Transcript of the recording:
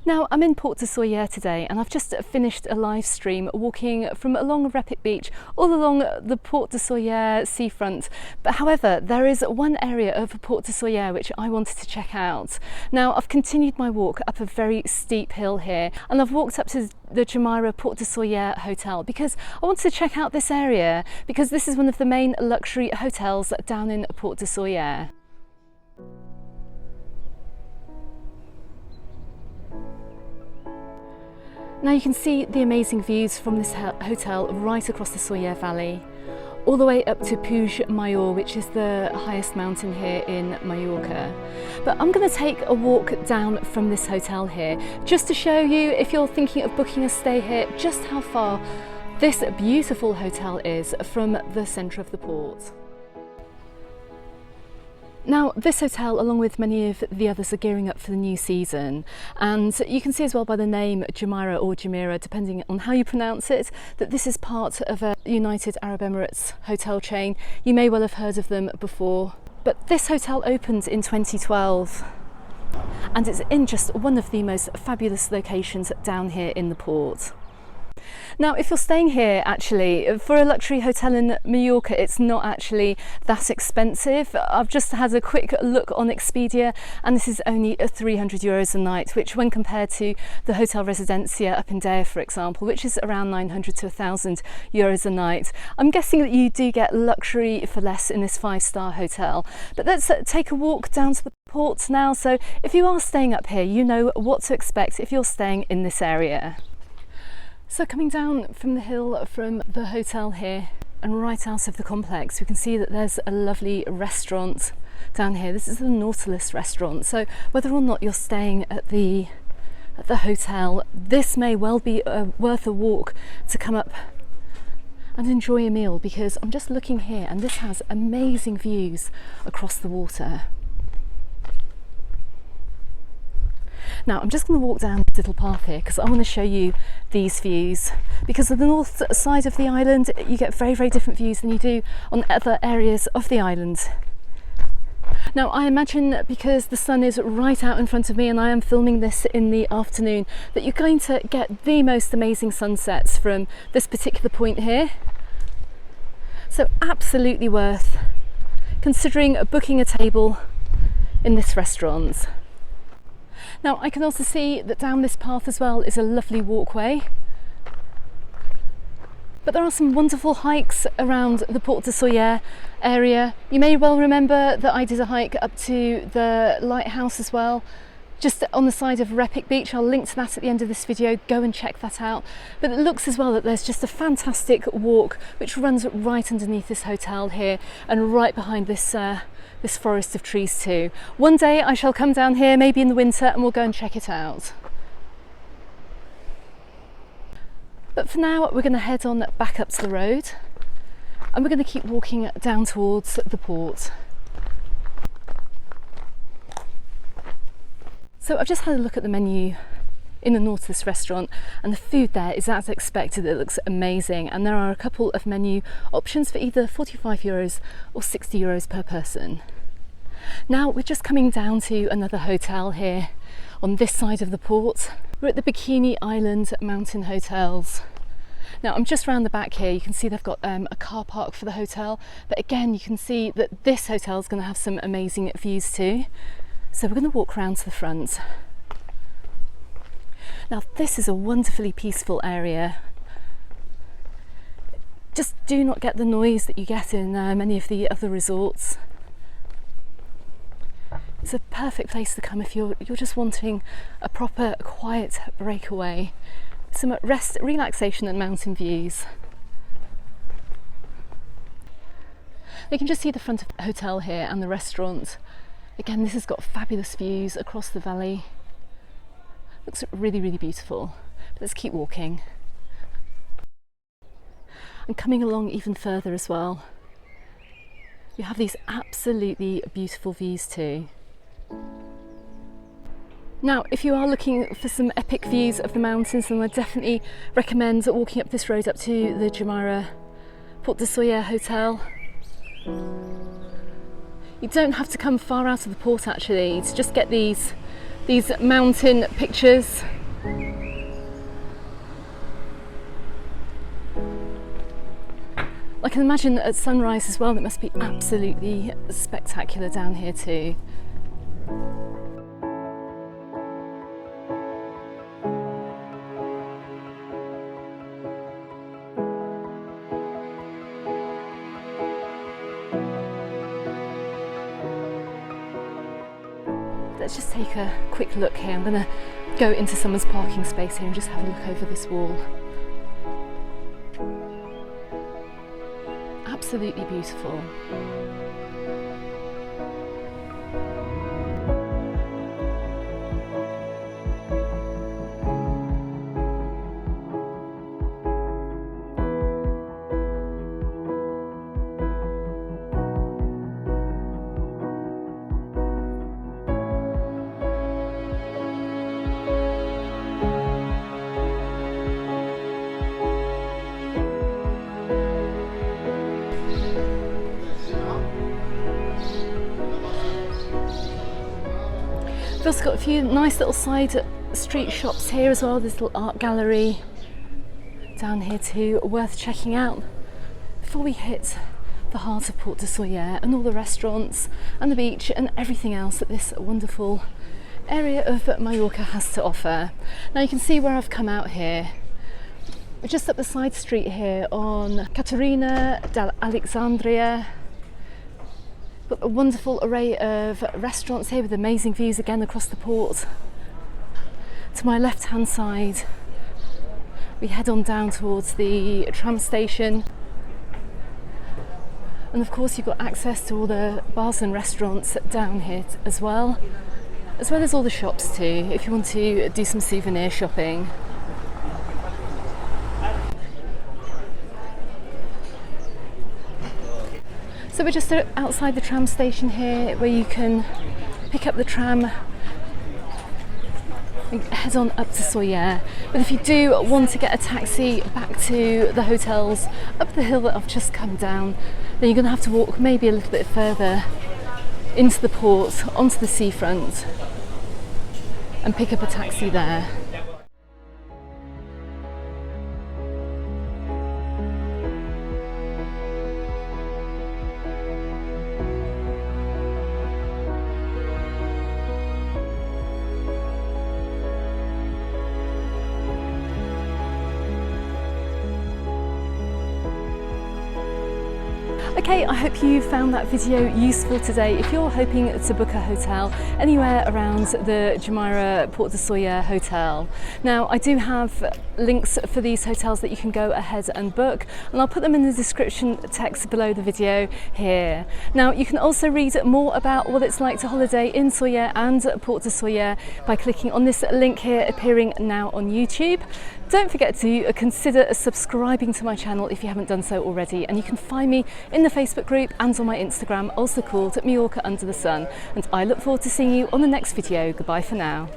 Now I'm in Port de Soller today and I've just finished a live stream walking from along Repik Beach all along the Port de Soller seafront. But however, there is one area of Port de Soller which I wanted to check out. Now I've continued my walk up a very steep hill here and I've walked up to the Jumeirah Port de Soller Hotel because I wanted to check out this area because this is one of the main luxury hotels down in Port de Soller. Now you can see the amazing views from this hotel right across the Sóller Valley, all the way up to Puig Mayor, which is the highest mountain here in Mallorca. But I'm going to take a walk down from this hotel here, just to show you, if you're thinking of booking a stay here, just how far this beautiful hotel is from the centre of the port. Now this hotel, along with many of the others, are gearing up for the new season, and you can see as well by the name Jumeirah or Jumeirah, depending on how you pronounce it, that this is part of a United Arab Emirates hotel chain. You may well have heard of them before, but this hotel opened in 2012 and it's in just one of the most fabulous locations down here in the port. Now if you're staying here, actually for a luxury hotel in Mallorca, it's not actually that expensive. I've just had a quick look on Expedia and this is only €300 a night, which when compared to the Hotel Residencia up in Dea, for example, which is around €900 to €1,000 a night. I'm guessing that you do get luxury for less in this 5-star hotel. But let's take a walk down to the port now. So if you are staying up here, you know what to expect if you're staying in this area. So coming down from the hill from the hotel here and right out of the complex, we can see that there's a lovely restaurant down here. This is the Nautilus restaurant. So whether or not you're staying at the hotel, this may well be worth a walk to come up and enjoy a meal, because I'm just looking here and this has amazing views across the water. Now I'm just going to walk down this little path here because I want to show you these views, because on the north side of the island you get very, very different views than you do on other areas of the island. Now I imagine, because the sun is right out in front of me and I am filming this in the afternoon, that you're going to get the most amazing sunsets from this particular point here. So absolutely worth considering booking a table in this restaurant. Now I can also see that down this path as well is a lovely walkway. But there are some wonderful hikes around the Port de Soller area. You may well remember that I did a hike up to the lighthouse as well, just on the side of Repik Beach. I'll link to that at the end of this video, go and check that out. But it looks as well that there's just a fantastic walk which runs right underneath this hotel here and right behind this this forest of trees too. One day I shall come down here, maybe in the winter, and we'll go and check it out. But for now we're going to head on back up to the road and we're going to keep walking down towards the port. So I've just had a look at the menu in the Nautilus restaurant and the food there is as expected. It looks amazing, and there are a couple of menu options for either €45 or €60 per person. Now we're just coming down to another hotel here on this side of the port. We're at the Bikini Island Mountain Hotels. Now I'm just round the back here. You can see they've got a car park for the hotel, but again you can see that this hotel is going to have some amazing views too. So we're going to walk around to the front. Now this is a wonderfully peaceful area. Just do not get the noise that you get in many of the other resorts. It's a perfect place to come if you're just wanting a proper quiet breakaway, some rest, relaxation and mountain views. You can just see the front of the hotel here and the restaurant. Again, this has got fabulous views across the valley. Looks really, really beautiful. But let's keep walking. And coming along even further as well, you have these absolutely beautiful views too. Now, if you are looking for some epic views of the mountains, then I definitely recommend walking up this road up to the Jumeirah Port de Soller Hotel. You don't have to come far out of the port actually to just get these these mountain pictures. I can imagine at sunrise as well, it must be absolutely spectacular down here too. Let's just take a quick look here. I'm going to go into someone's parking space here and just have a look over this wall. Absolutely beautiful. We've also got a few nice little side street shops here as well. This little art gallery down here too, worth checking out before we hit the heart of Port de Soller and all the restaurants and the beach and everything else that this wonderful area of Mallorca has to offer. Now you can see where I've come out here. We're just up the side street here on Caterina dell'Alexandria. Got a wonderful array of restaurants here with amazing views again across the port. To my left hand side we head on down towards the tram station, and of course you've got access to all the bars and restaurants down here as well as all the shops too if you want to do some souvenir shopping. So we're just outside the tram station here where you can pick up the tram and head on up to Sóller. But if you do want to get a taxi back to the hotels up the hill that I've just come down, then you're going to have to walk maybe a little bit further into the port, onto the seafront, and pick up a taxi there. Okay, I hope you found that video useful today. If you're hoping to book a hotel anywhere around the Jumeirah Port de Soller hotel. Now, I do have links for these hotels that you can go ahead and book, and I'll put them in the description text below the video here. Now, you can also read more about what it's like to holiday in Sóller and Port de Soller by clicking on this link here appearing now on YouTube. Don't forget to consider subscribing to my channel if you haven't done so already, and you can find me in the Facebook group and on my Instagram, also called Mallorca Under the Sun. And I look forward to seeing you on the next video. Goodbye for now.